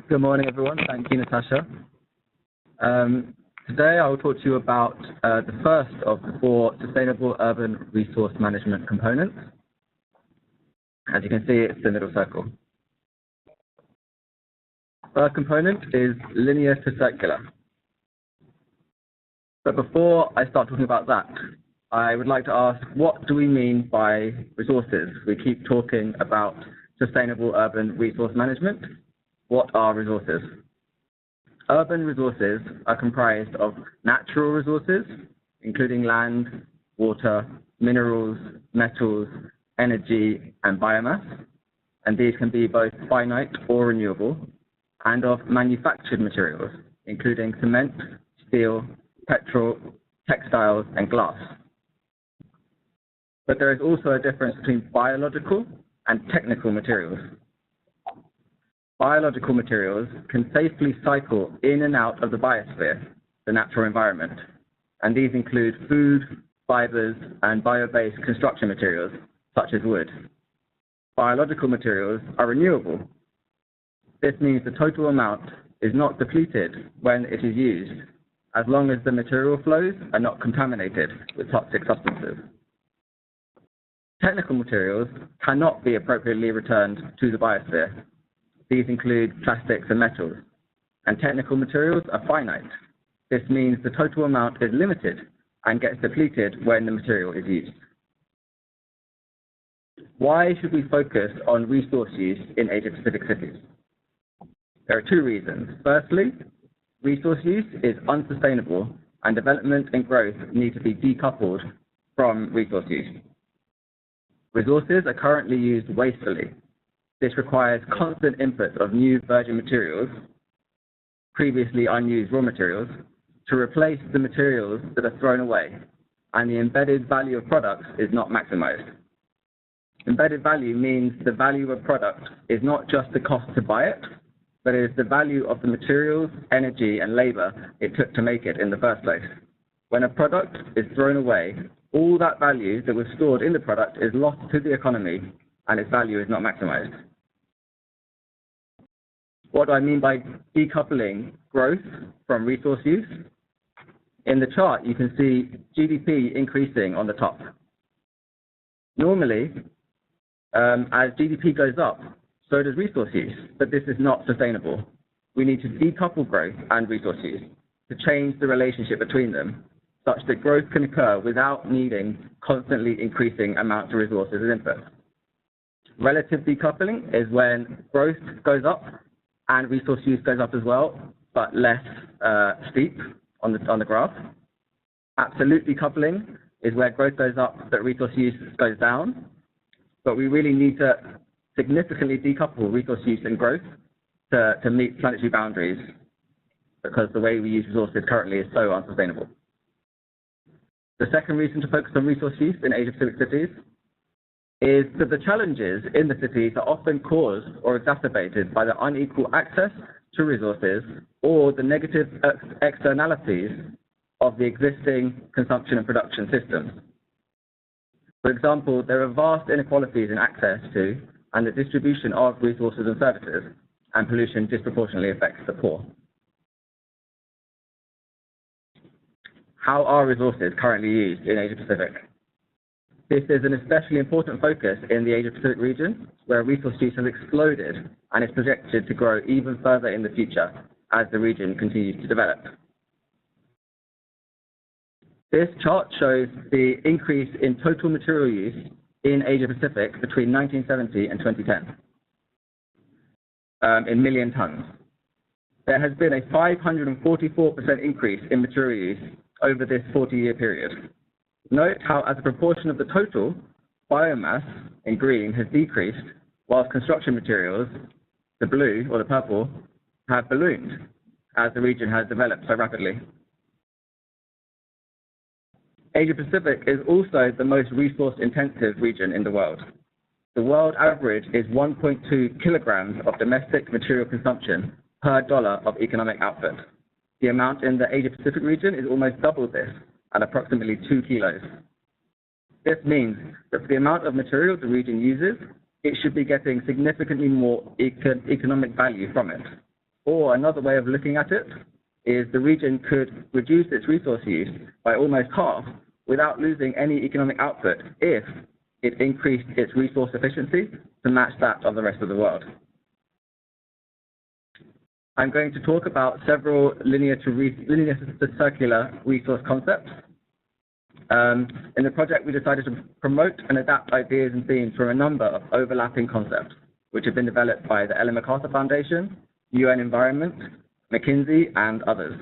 Good morning, everyone. Thank you, Natasha. Today I will talk to you about the first of the 4 sustainable urban resource management components. As you can see, it's the middle circle. First component is linear to circular. But before I start talking about that, I would like to ask, what do we mean by resources? We keep talking about sustainable urban resource management. What are resources? Urban resources are comprised of natural resources, including land, water, minerals, metals, energy, and biomass, and these can be both finite or renewable, and of manufactured materials, including cement, steel, petrol, textiles, and glass. But there is also a difference between biological and technical materials. Biological materials can safely cycle in and out of the biosphere, the natural environment, and these include food, fibers, and bio-based construction materials, such as wood. Biological materials are renewable. This means the total amount is not depleted when it is used, as long as the material flows are not contaminated with toxic substances. Technical materials cannot be appropriately returned to the biosphere. These include plastics and metals, and technical materials are finite. This means the total amount is limited and gets depleted when the material is used. Why should we focus on resource use in Asia-Pacific cities? There are 2 reasons. Firstly, resource use is unsustainable, and development and growth need to be decoupled from resource use. Resources are currently used wastefully. This requires constant input of new virgin materials, previously unused raw materials, to replace the materials that are thrown away, and the embedded value of products is not maximized. Embedded value means the value of a product is not just the cost to buy it, but it is the value of the materials, energy, and labor it took to make it in the first place. When a product is thrown away, all that value that was stored in the product is lost to the economy, and its value is not maximized. What do I mean by decoupling growth from resource use? In the chart, you can see GDP increasing on the top. Normally, as GDP goes up, so does resource use, but this is not sustainable. We need to decouple growth and resource use to change the relationship between them, such that growth can occur without needing constantly increasing amounts of resources and inputs. Relative decoupling is when growth goes up and resource use goes up as well, but less steep on the graph. Absolute decoupling is where growth goes up but resource use goes down, but we really need to significantly decouple resource use and growth to meet planetary boundaries, because the way we use resources currently is so unsustainable. The second reason to focus on resource use in Asia-Pacific cities is that the challenges in the cities are often caused or exacerbated by the unequal access to resources or the negative externalities of the existing consumption and production systems. For example, there are vast inequalities in access to and the distribution of resources and services, and pollution disproportionately affects the poor. How are resources currently used in Asia-Pacific? This is an especially important focus in the Asia-Pacific region, where resource use has exploded and is projected to grow even further in the future as the region continues to develop. This chart shows the increase in total material use in Asia-Pacific between 1970 and 2010 in million tons. There has been a 544% increase in material use over this 40-year period. Note how, as a proportion of the total, biomass, in green, has decreased, whilst construction materials, the blue or the purple, have ballooned as the region has developed so rapidly. Asia-Pacific is also the most resource-intensive region in the world. The world average is 1.2 kilograms of domestic material consumption per dollar of economic output. The amount in the Asia-Pacific region is almost double this, at approximately 2 kilos. This means that for the amount of material the region uses, it should be getting significantly more economic value from it. Or another way of looking at it is the region could reduce its resource use by almost half without losing any economic output if it increased its resource efficiency to match that of the rest of the world. I'm going to talk about several linear to circular resource concepts. In the project, we decided to promote and adapt ideas and themes from a number of overlapping concepts, which have been developed by the Ellen MacArthur Foundation, UN Environment, McKinsey, and others.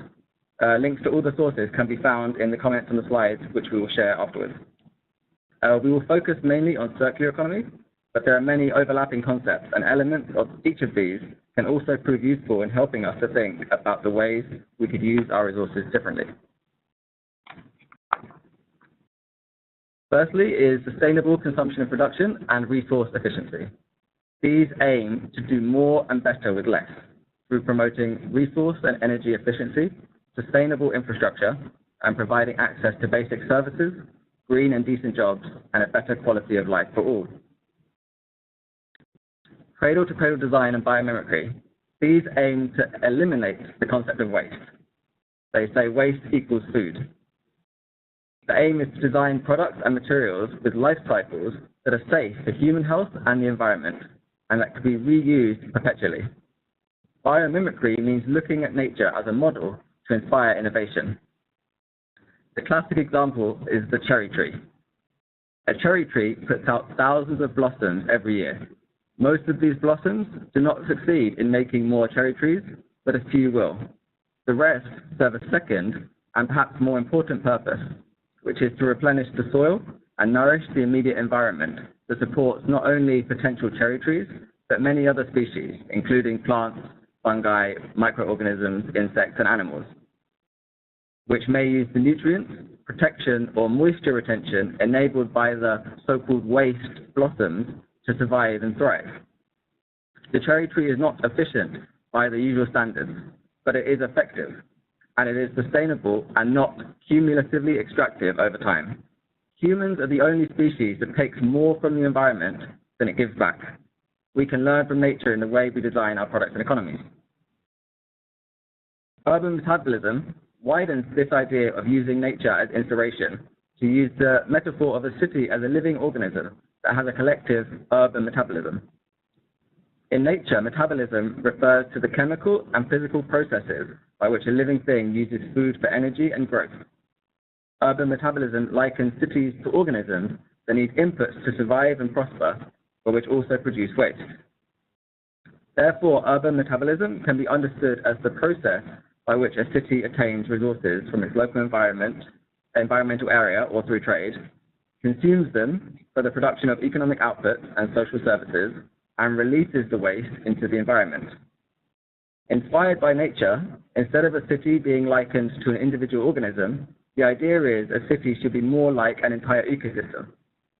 Links to all the sources can be found in the comments on the slides, which we will share afterwards. We will focus mainly on circular economy, but there are many overlapping concepts, and elements of each of these can also prove useful in helping us to think about the ways we could use our resources differently. Firstly is sustainable consumption and production and resource efficiency. These aim to do more and better with less through promoting resource and energy efficiency, sustainable infrastructure, and providing access to basic services, green and decent jobs, and a better quality of life for all. Cradle-to-cradle design and biomimicry. These aim to eliminate the concept of waste. They say waste equals food. The aim is to design products and materials with life cycles that are safe for human health and the environment, and that can be reused perpetually. Biomimicry means looking at nature as a model to inspire innovation. The classic example is the cherry tree. A cherry tree puts out thousands of blossoms every year. Most of these blossoms do not succeed in making more cherry trees, but a few will. The rest serve a second and perhaps more important purpose, which is to replenish the soil and nourish the immediate environment that supports not only potential cherry trees, but many other species, including plants, fungi, microorganisms, insects, and animals, which may use the nutrients, protection, or moisture retention enabled by the so-called waste blossoms to survive and thrive. The cherry tree is not efficient by the usual standards, but it is effective, and it is sustainable and not cumulatively extractive over time. Humans are the only species that takes more from the environment than it gives back. We can learn from nature in the way we design our products and economies. Urban metabolism widens this idea of using nature as inspiration to use the metaphor of a city as a living organism that has a collective urban metabolism. In nature, metabolism refers to the chemical and physical processes by which a living thing uses food for energy and growth. Urban metabolism likens cities to organisms that need inputs to survive and prosper, but which also produce waste. Therefore, urban metabolism can be understood as the process by which a city attains resources from its local environmental area or through trade, consumes them for the production of economic output and social services, and releases the waste into the environment. Inspired by nature, instead of a city being likened to an individual organism, the idea is a city should be more like an entire ecosystem,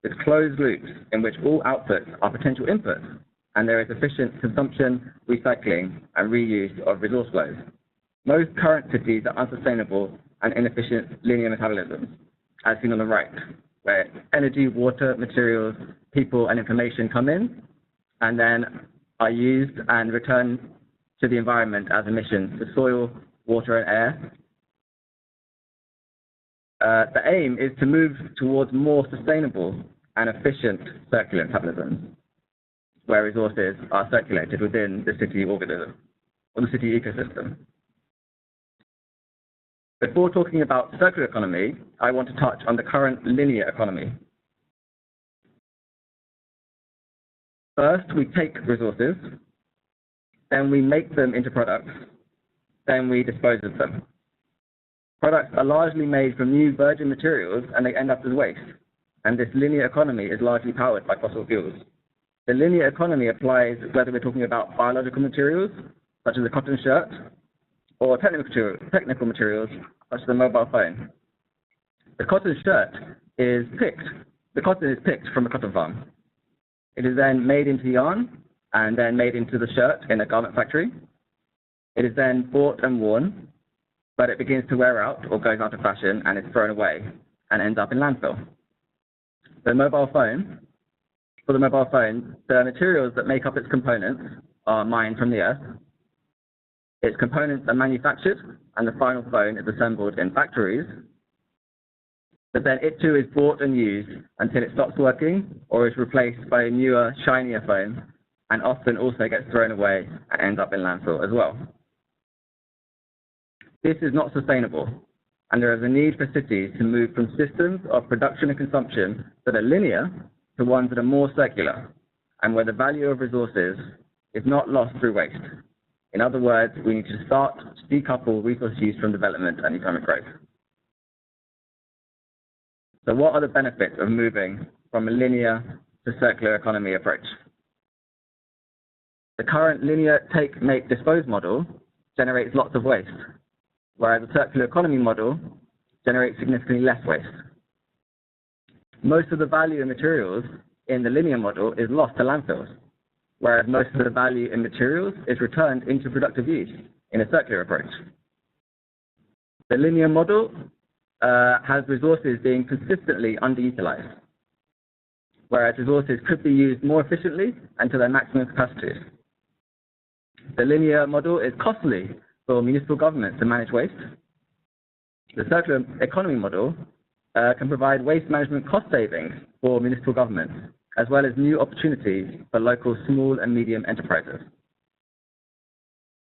with closed loops in which all outputs are potential inputs, and there is efficient consumption, recycling, and reuse of resource flows. Most current cities are unsustainable and inefficient linear metabolisms, as seen on the right, where energy, water, materials, people, and information come in, and then are used and returned to the environment as emissions to soil, water, and air. The aim is to move towards more sustainable and efficient circular metabolism, where resources are circulated within the city organism, or the city ecosystem. Before talking about circular economy, I want to touch on the current linear economy. First, we take resources, then we make them into products, then we dispose of them. Products are largely made from new virgin materials and they end up as waste, and this linear economy is largely powered by fossil fuels. The linear economy applies whether we're talking about biological materials, such as a cotton shirt, or technical materials, such as a mobile phone. The cotton shirt is picked. The cotton is picked from a cotton farm. It is then made into yarn, and then made into the shirt in a garment factory. It is then bought and worn, but it begins to wear out or goes out of fashion and is thrown away and ends up in landfill. For the mobile phone, the materials that make up its components are mined from the earth. Its components are manufactured and the final phone is assembled in factories, but then it too is bought and used until it stops working or is replaced by a newer, shinier phone, and often also gets thrown away and ends up in landfill as well. This is not sustainable, and there is a need for cities to move from systems of production and consumption that are linear to ones that are more circular, and where the value of resources is not lost through waste. In other words, we need to start to decouple resource use from development and economic growth. So what are the benefits of moving from a linear to circular economy approach? The current linear take-make-dispose model generates lots of waste, whereas the circular economy model generates significantly less waste. Most of the value in materials in the linear model is lost to landfills, whereas most of the value in materials is returned into productive use in a circular approach. The linear model has resources being consistently underutilized, whereas resources could be used more efficiently and to their maximum capacities. The linear model is costly for municipal governments to manage waste. The circular economy model can provide waste management cost savings for municipal governments, as well as new opportunities for local small and medium enterprises.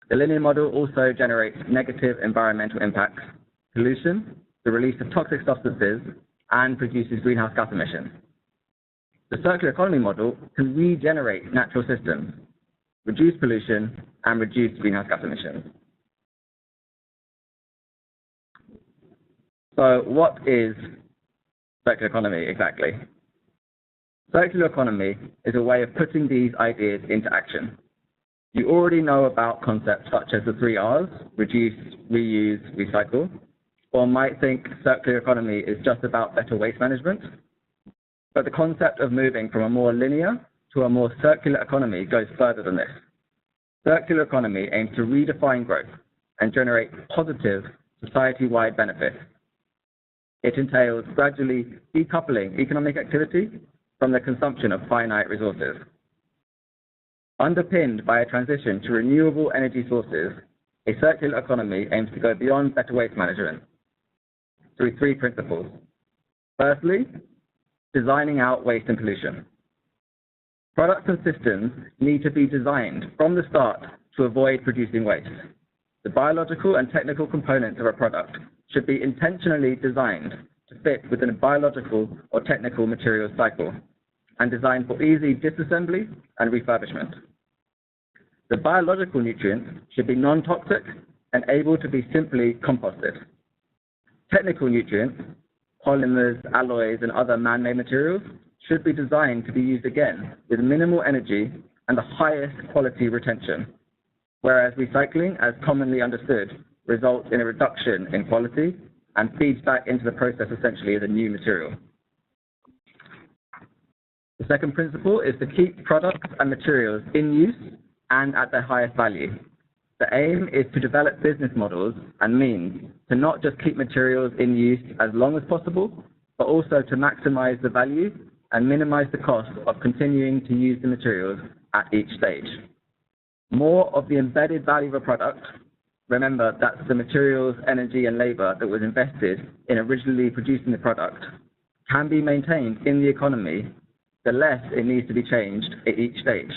The linear model also generates negative environmental impacts, pollution, the release of toxic substances, and produces greenhouse gas emissions. The circular economy model can regenerate natural systems, reduce pollution, and reduce greenhouse gas emissions. So what is circular economy exactly? Circular economy is a way of putting these ideas into action. You already know about concepts such as the 3 R's, reduce, reuse, recycle, or might think circular economy is just about better waste management. But the concept of moving from a more linear to a more circular economy goes further than this. Circular economy aims to redefine growth and generate positive society-wide benefits. It entails gradually decoupling economic activity from the consumption of finite resources. Underpinned by a transition to renewable energy sources, a circular economy aims to go beyond better waste management through 3 principles. Firstly, designing out waste and pollution. Products and systems need to be designed from the start to avoid producing waste. The biological and technical components of a product should be intentionally designed to fit within a biological or technical materials cycle and designed for easy disassembly and refurbishment. The biological nutrients should be non-toxic and able to be simply composted. Technical nutrients, polymers, alloys, and other man-made materials should be designed to be used again with minimal energy and the highest quality retention, whereas recycling, as commonly understood, results in a reduction in quality and feeds back into the process essentially as a new material. The second principle is to keep products and materials in use and at their highest value. The aim is to develop business models and means to not just keep materials in use as long as possible, but also to maximize the value and minimize the cost of continuing to use the materials at each stage. More of the embedded value of a product, remember that's the materials, energy, and labor that was invested in originally producing the product, can be maintained in the economy, the less it needs to be changed at each stage.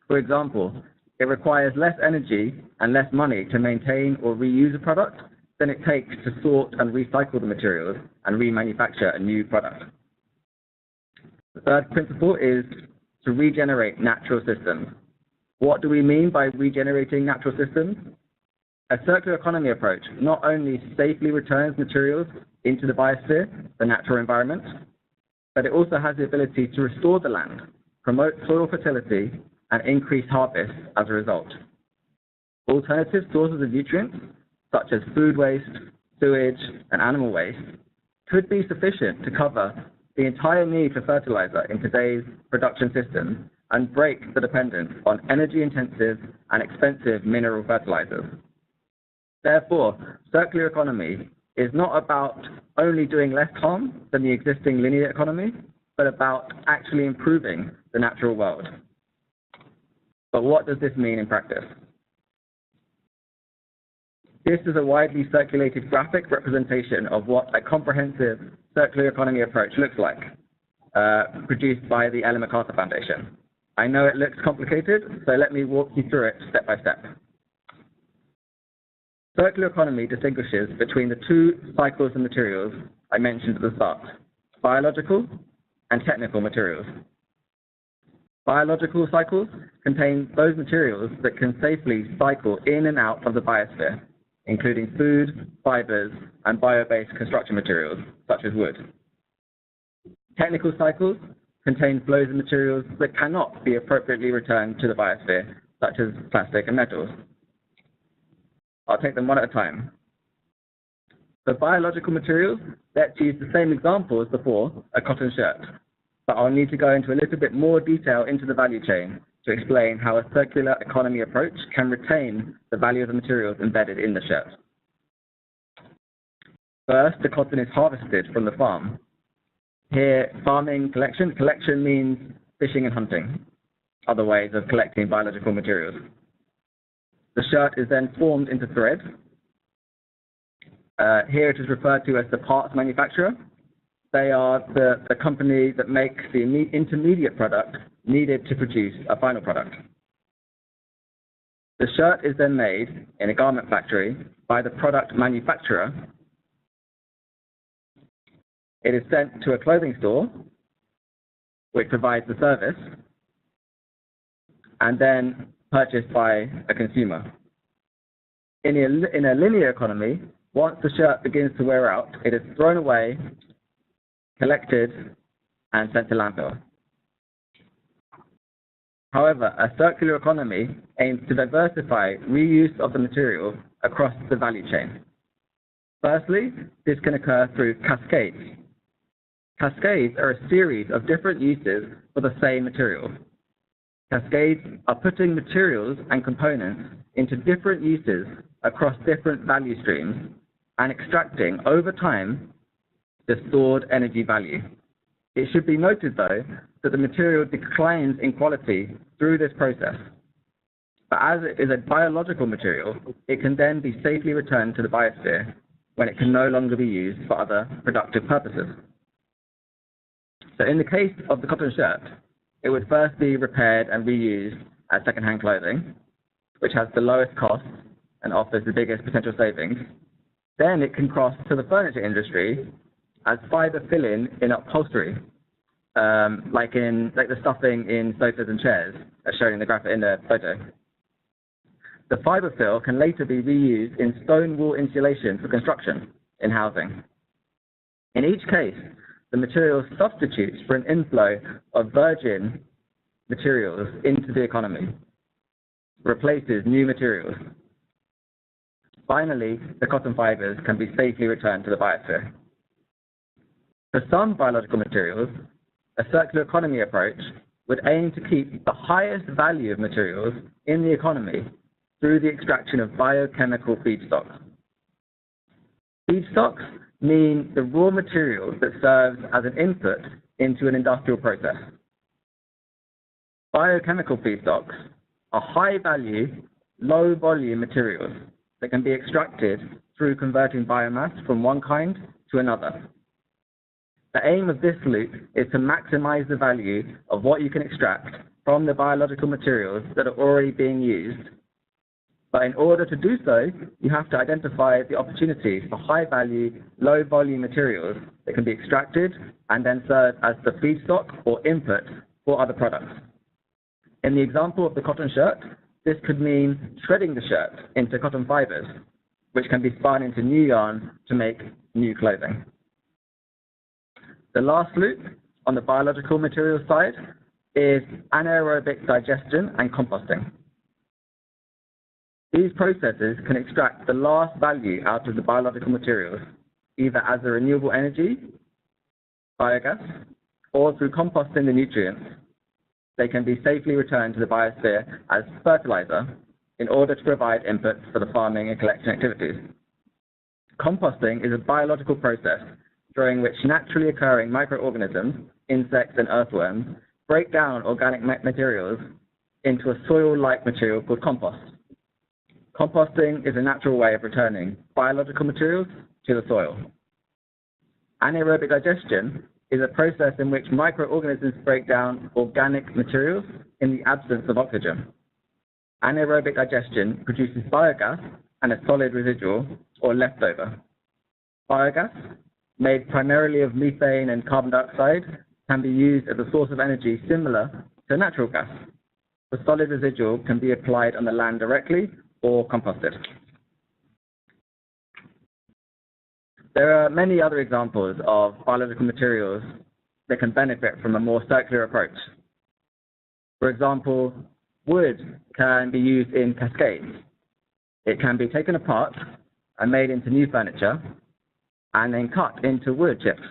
For example, it requires less energy and less money to maintain or reuse a product than it takes to sort and recycle the materials and remanufacture a new product. The third principle is to regenerate natural systems. What do we mean by regenerating natural systems? A circular economy approach not only safely returns materials into the biosphere, the natural environment, but it also has the ability to restore the land, promote soil fertility, and increase harvests as a result. Alternative sources of nutrients, such as food waste, sewage, and animal waste, could be sufficient to cover the entire need for fertilizer in today's production system and break the dependence on energy-intensive and expensive mineral fertilizers. Therefore, circular economy is not about only doing less harm than the existing linear economy, but about actually improving the natural world. But what does this mean in practice? This is a widely circulated graphic representation of what a comprehensive circular economy approach looks like, produced by the Ellen MacArthur Foundation. I know it looks complicated, so let me walk you through it step by step. Circular economy distinguishes between the two cycles of materials I mentioned at the start, biological and technical materials. Biological cycles contain those materials that can safely cycle in and out of the biosphere, including food, fibers, and bio-based construction materials, such as wood. Technical cycles contain flows of materials that cannot be appropriately returned to the biosphere, such as plastic and metals. I'll take them one at a time. For biological materials, let's use the same example as before, a cotton shirt. But I'll need to go into a little bit more detail into the value chain to explain how a circular economy approach can retain the value of the materials embedded in the shirt. First, the cotton is harvested from the farm. Here, farming, collection. Collection means fishing and hunting, other ways of collecting biological materials. The shirt is then formed into thread. Here it is referred to as the parts manufacturer. They are the company that makes the intermediate product needed to produce a final product. The shirt is then made in a garment factory by the product manufacturer. It is sent to a clothing store, which provides the service, and then purchased by a consumer. In a linear economy, once the shirt begins to wear out, it is thrown away, collected, and sent to landfill. However, a circular economy aims to diversify reuse of the material across the value chain. Firstly, this can occur through cascades. Cascades are a series of different uses for the same material. Cascades are putting materials and components into different uses across different value streams and extracting, over time, the stored energy value. It should be noted, though, that the material declines in quality through this process. But as it is a biological material, it can then be safely returned to the biosphere when it can no longer be used for other productive purposes. So in the case of the cotton shirt, it would first be repaired and reused as second-hand clothing, which has the lowest costs and offers the biggest potential savings. Then it can cross to the furniture industry as fiber fill-in in upholstery, like the stuffing in sofas and chairs, as shown in the graphic in the photo. The fiber fill can later be reused in stone wool insulation for construction in housing. In each case, the material substitutes for an inflow of virgin materials into the economy, replaces new materials. Finally, the cotton fibers can be safely returned to the biosphere. For some biological materials, a circular economy approach would aim to keep the highest value of materials in the economy through the extraction of biochemical feedstocks. Feedstocks mean the raw material that serves as an input into an industrial process. Biochemical feedstocks are high-value, low-volume materials that can be extracted through converting biomass from one kind to another. The aim of this loop is to maximize the value of what you can extract from the biological materials that are already being used. But in order to do so, you have to identify the opportunities for high-value, low-volume materials that can be extracted and then serve as the feedstock or input for other products. In the example of the cotton shirt, this could mean shredding the shirt into cotton fibers, which can be spun into new yarn to make new clothing. The last loop on the biological materials side is anaerobic digestion and composting. These processes can extract the last value out of the biological materials, either as a renewable energy, biogas, or through composting the nutrients. They can be safely returned to the biosphere as fertilizer in order to provide input for the farming and collection activities. Composting is a biological process during which naturally occurring microorganisms, insects and earthworms, break down organic materials into a soil-like material called compost. Composting is a natural way of returning biological materials to the soil. Anaerobic digestion is a process in which microorganisms break down organic materials in the absence of oxygen. Anaerobic digestion produces biogas and a solid residual, or leftover. Biogas, made primarily of methane and carbon dioxide, can be used as a source of energy similar to natural gas. The solid residual can be applied on the land directly or composted. There are many other examples of biological materials that can benefit from a more circular approach. For example, wood can be used in cascades. It can be taken apart and made into new furniture and then cut into wood chips.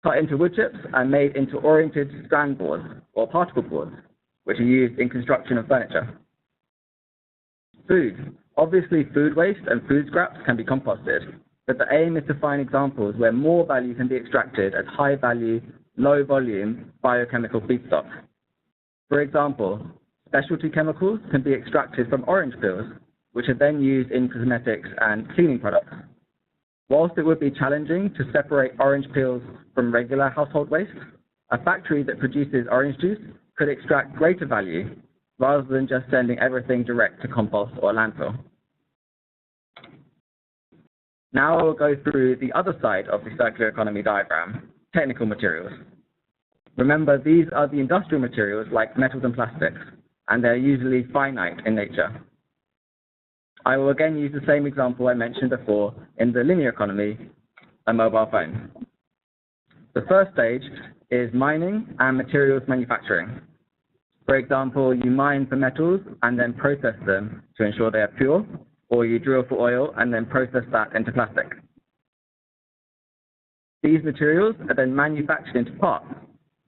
Cut into wood chips and made into oriented strand boards or particle boards, which are used in construction of furniture. Food. Obviously, food waste and food scraps can be composted, but the aim is to find examples where more value can be extracted as high-value, low-volume biochemical feedstock. For example, specialty chemicals can be extracted from orange peels, which are then used in cosmetics and cleaning products. Whilst it would be challenging to separate orange peels from regular household waste, a factory that produces orange juice could extract greater value rather than just sending everything direct to compost or landfill. Now we'll go through the other side of the circular economy diagram, technical materials. Remember, these are the industrial materials like metals and plastics, and they're usually finite in nature. I will again use the same example I mentioned before in the linear economy, a mobile phone. The first stage is mining and materials manufacturing. For example, you mine for metals and then process them to ensure they are pure, or you drill for oil and then process that into plastic. These materials are then manufactured into parts,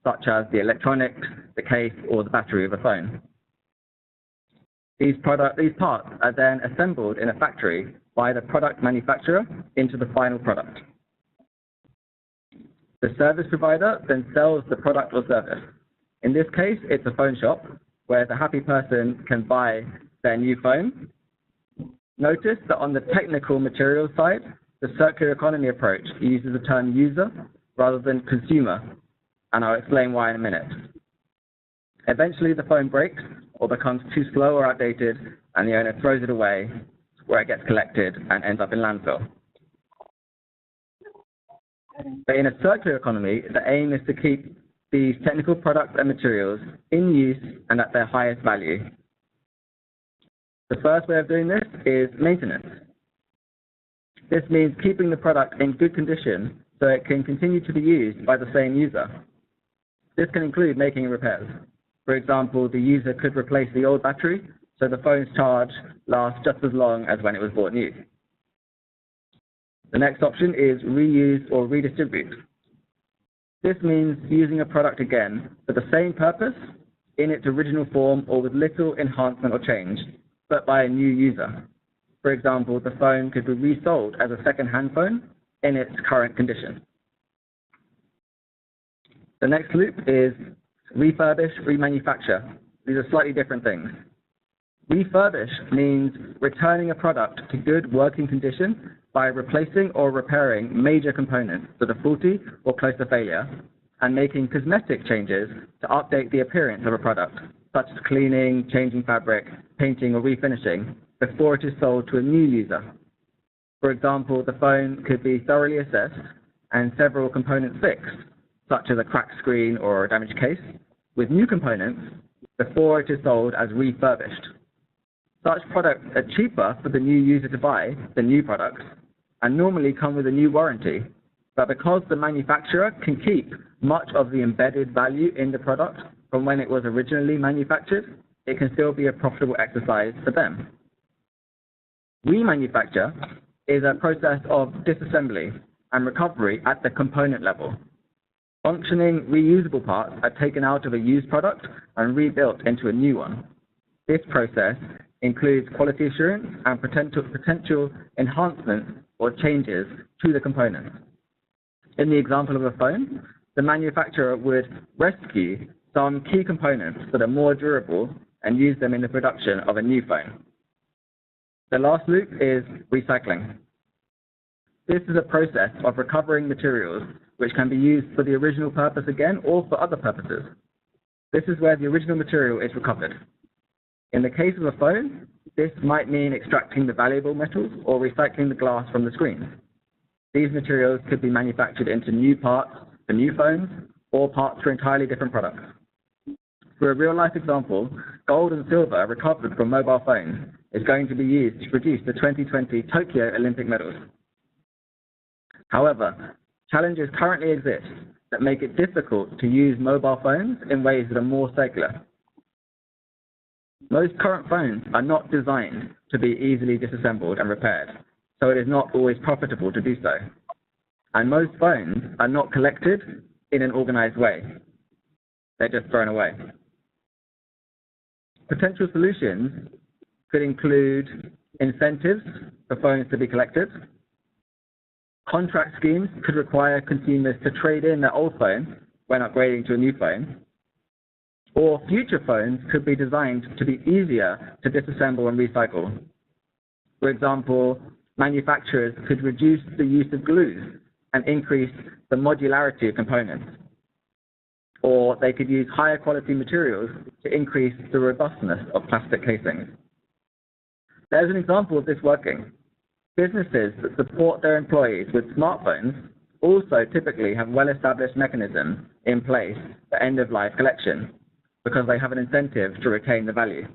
such as the electronics, the case, or the battery of a phone. These parts are then assembled in a factory by the product manufacturer into the final product. The service provider then sells the product or service. In this case, it's a phone shop where the happy person can buy their new phone. Notice that on the technical materials side, the circular economy approach uses the term user rather than consumer, and I'll explain why in a minute. Eventually, the phone breaks or becomes too slow or outdated, and the owner throws it away, where it gets collected and ends up in landfill. But in a circular economy, the aim is to keep these technical products and materials in use and at their highest value. The first way of doing this is maintenance. This means keeping the product in good condition so it can continue to be used by the same user. This can include making repairs. For example, the user could replace the old battery so the phone's charge lasts just as long as when it was bought new. The next option is reuse or redistribute. This means using a product again for the same purpose in its original form or with little enhancement or change, but by a new user. For example, the phone could be resold as a second-hand phone in its current condition. The next loop is refurbish, remanufacture. These are slightly different things. Refurbish means returning a product to good working condition by replacing or repairing major components that are faulty or close to failure, and making cosmetic changes to update the appearance of a product, such as cleaning, changing fabric, painting, or refinishing, before it is sold to a new user. For example, the phone could be thoroughly assessed and several components fixed, such as a cracked screen or a damaged case, with new components before it is sold as refurbished. Such products are cheaper for the new user to buy than new products, and normally come with a new warranty. But because the manufacturer can keep much of the embedded value in the product from when it was originally manufactured, it can still be a profitable exercise for them. Remanufacture is a process of disassembly and recovery at the component level. Functioning reusable parts are taken out of a used product and rebuilt into a new one. This process includes quality assurance and potential enhancements or changes to the components. In the example of a phone, the manufacturer would rescue some key components that are more durable and use them in the production of a new phone. The last loop is recycling. This is a process of recovering materials which can be used for the original purpose again or for other purposes. This is where the original material is recovered. In the case of a phone, this might mean extracting the valuable metals or recycling the glass from the screens. These materials could be manufactured into new parts for new phones or parts for entirely different products. For a real-life example, gold and silver recovered from mobile phones is going to be used to produce the 2020 Tokyo Olympic medals. However, challenges currently exist that make it difficult to use mobile phones in ways that are more circular. Most current phones are not designed to be easily disassembled and repaired, so it is not always profitable to do so. And most phones are not collected in an organized way. They're just thrown away. Potential solutions could include incentives for phones to be collected. Contract schemes could require consumers to trade in their old phone when upgrading to a new phone. Or future phones could be designed to be easier to disassemble and recycle. For example, manufacturers could reduce the use of glues and increase the modularity of components. Or they could use higher quality materials to increase the robustness of plastic casings. There's an example of this working. Businesses that support their employees with smartphones also typically have well-established mechanisms in place for end-of-life collection because they have an incentive to retain the value.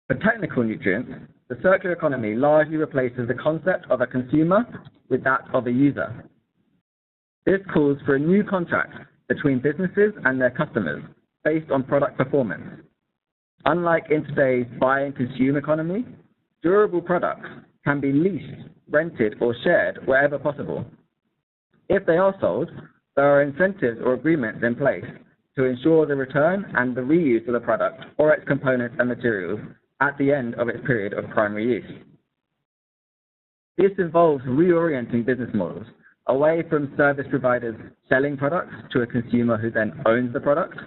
For technical nutrients, the circular economy largely replaces the concept of a consumer with that of a user. This calls for a new contract between businesses and their customers based on product performance. Unlike in today's buy and consume economy, durable products can be leased, rented, or shared wherever possible. If they are sold, there are incentives or agreements in place to ensure the return and the reuse of the product or its components and materials at the end of its period of primary use. This involves reorienting business models away from service providers selling products to a consumer who then owns the product.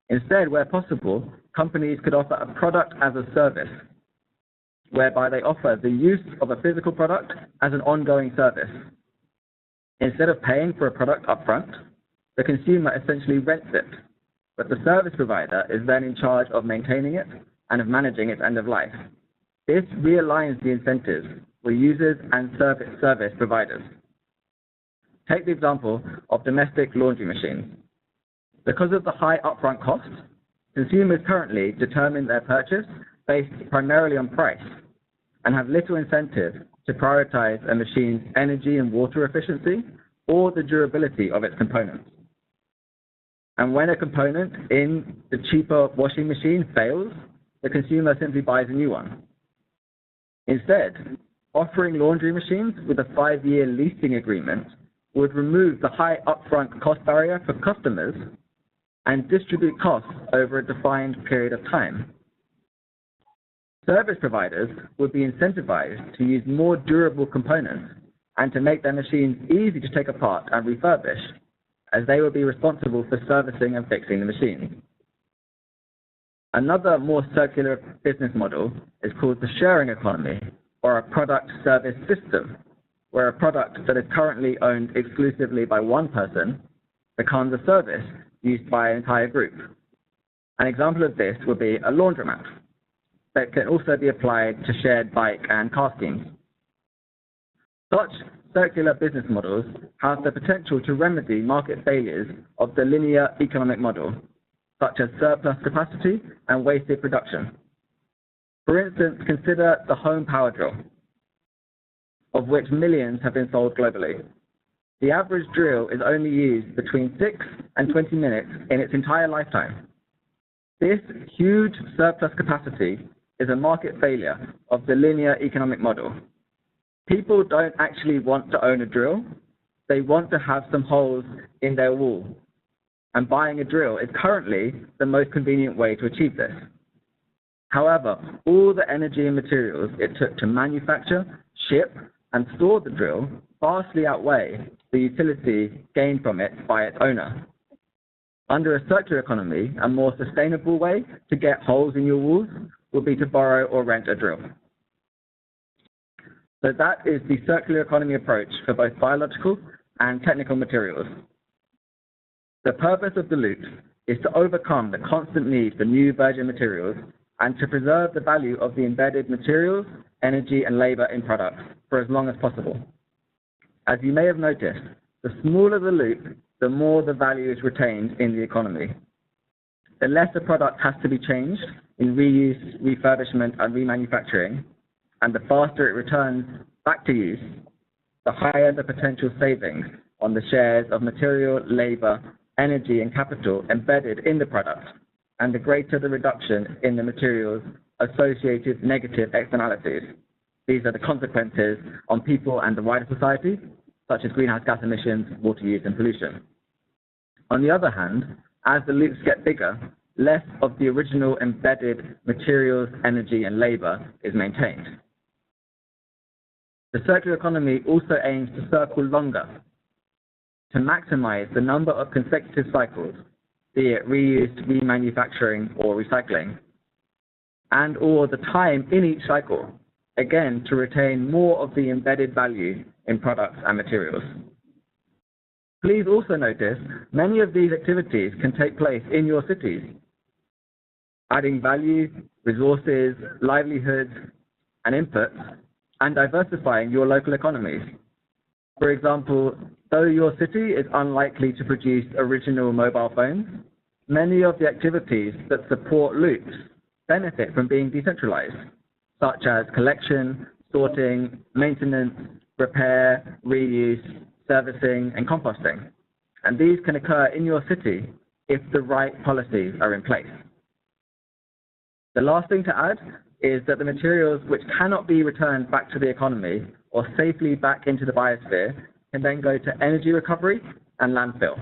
Instead, where possible, companies could offer a product as a service, whereby they offer the use of a physical product as an ongoing service. Instead of paying for a product upfront, the consumer essentially rents it, but the service provider is then in charge of maintaining it and of managing its end of life. This realigns the incentives for users and service providers. Take the example of domestic laundry machines. Because of the high upfront cost, consumers currently determine their purchase based primarily on price and have little incentive to prioritize a machine's energy and water efficiency or the durability of its components. And when a component in the cheaper washing machine fails, the consumer simply buys a new one. Instead, offering laundry machines with a 5-year leasing agreement would remove the high upfront cost barrier for customers and distribute costs over a defined period of time. Service providers would be incentivized to use more durable components and to make their machines easy to take apart and refurbish, as they would be responsible for servicing and fixing the machines. Another more circular business model is called the sharing economy, or a product service system, where a product that is currently owned exclusively by one person becomes a service used by an entire group. An example of this would be a laundromat that can also be applied to shared bike and car schemes. Such circular business models have the potential to remedy market failures of the linear economic model, such as surplus capacity and wasted production. For instance, consider the home power drill, of which millions have been sold globally. The average drill is only used between 6 and 20 minutes in its entire lifetime. This huge surplus capacity is a market failure of the linear economic model. People don't actually want to own a drill. They want to have some holes in their wall. And buying a drill is currently the most convenient way to achieve this. However, all the energy and materials it took to manufacture, ship, and store the drill vastly outweigh the utility gained from it by its owner. Under a circular economy, a more sustainable way to get holes in your walls would be to borrow or rent a drill. So that is the circular economy approach for both biological and technical materials. The purpose of the loop is to overcome the constant need for new virgin materials and to preserve the value of the embedded materials, energy, and labor in products for as long as possible. As you may have noticed, the smaller the loop, the more the value is retained in the economy. The less a product has to be changed in reuse, refurbishment, and remanufacturing, and the faster it returns back to use, the higher the potential savings on the shares of material, labor, energy, and capital embedded in the product, and the greater the reduction in the materials' associated negative externalities. These are the consequences on people and the wider society, such as greenhouse gas emissions, water use, and pollution. On the other hand, as the loops get bigger, less of the original embedded materials, energy, and labor is maintained. The circular economy also aims to circle longer, to maximize the number of consecutive cycles, be it reused, remanufacturing, or recycling, and or the time in each cycle, again, to retain more of the embedded value in products and materials. Please also notice many of these activities can take place in your cities, adding value, resources, livelihoods, and inputs, and diversifying your local economies. For example, though your city is unlikely to produce original mobile phones, many of the activities that support loops benefit from being decentralized, such as collection, sorting, maintenance, repair, reuse, servicing, and composting. And these can occur in your city if the right policies are in place. The last thing to add is that the materials which cannot be returned back to the economy or safely back into the biosphere can then go to energy recovery and landfill,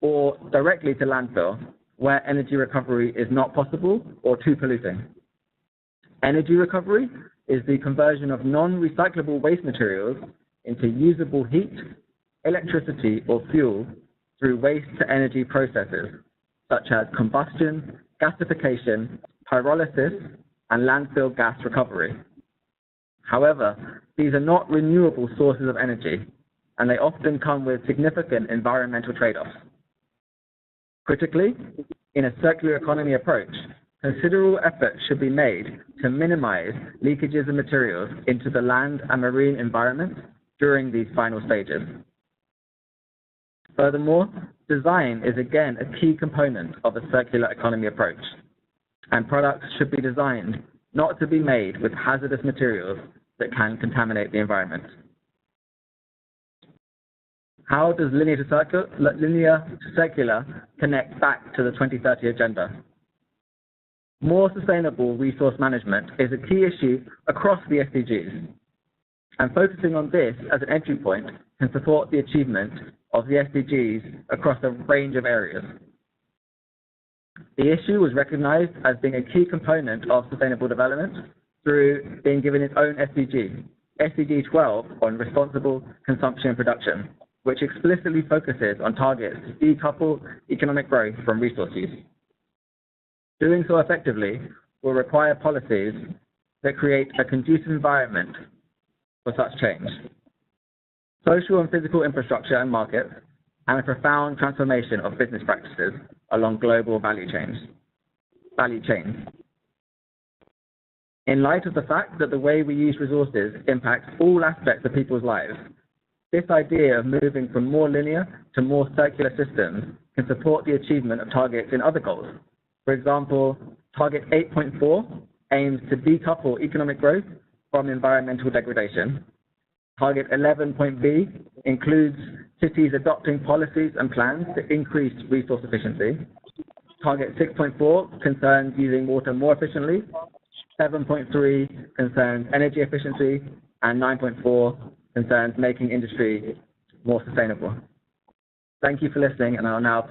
or directly to landfill where energy recovery is not possible or too polluting. Energy recovery is the conversion of non-recyclable waste materials into usable heat, electricity, or fuel through waste-to-energy processes, such as combustion, gasification, pyrolysis, and landfill gas recovery. However, these are not renewable sources of energy, and they often come with significant environmental trade-offs. Critically, in a circular economy approach, considerable effort should be made to minimize leakages of materials into the land and marine environment during these final stages. Furthermore, design is again a key component of a circular economy approach, and products should be designed not to be made with hazardous materials that can contaminate the environment. How does linear to circular connect back to the 2030 agenda? More sustainable resource management is a key issue across the SDGs, and focusing on this as an entry point can support the achievement of the SDGs across a range of areas. The issue was recognized as being a key component of sustainable development through being given its own SDG, SDG 12 on responsible consumption and production, which explicitly focuses on targets to decouple economic growth from resource use. Doing so effectively will require policies that create a conducive environment for such change, social and physical infrastructure and markets, and a profound transformation of business practices along global value chains. In light of the fact that the way we use resources impacts all aspects of people's lives, this idea of moving from more linear to more circular systems can support the achievement of targets in other goals. For example, Target 8.4 aims to decouple economic growth from environmental degradation. Target 11.b includes cities adopting policies and plans to increase resource efficiency. Target 6.4 concerns using water more efficiently. 7.3 concerns energy efficiency, and 9.4 concerns making industry more sustainable. Thank you for listening, and I'll now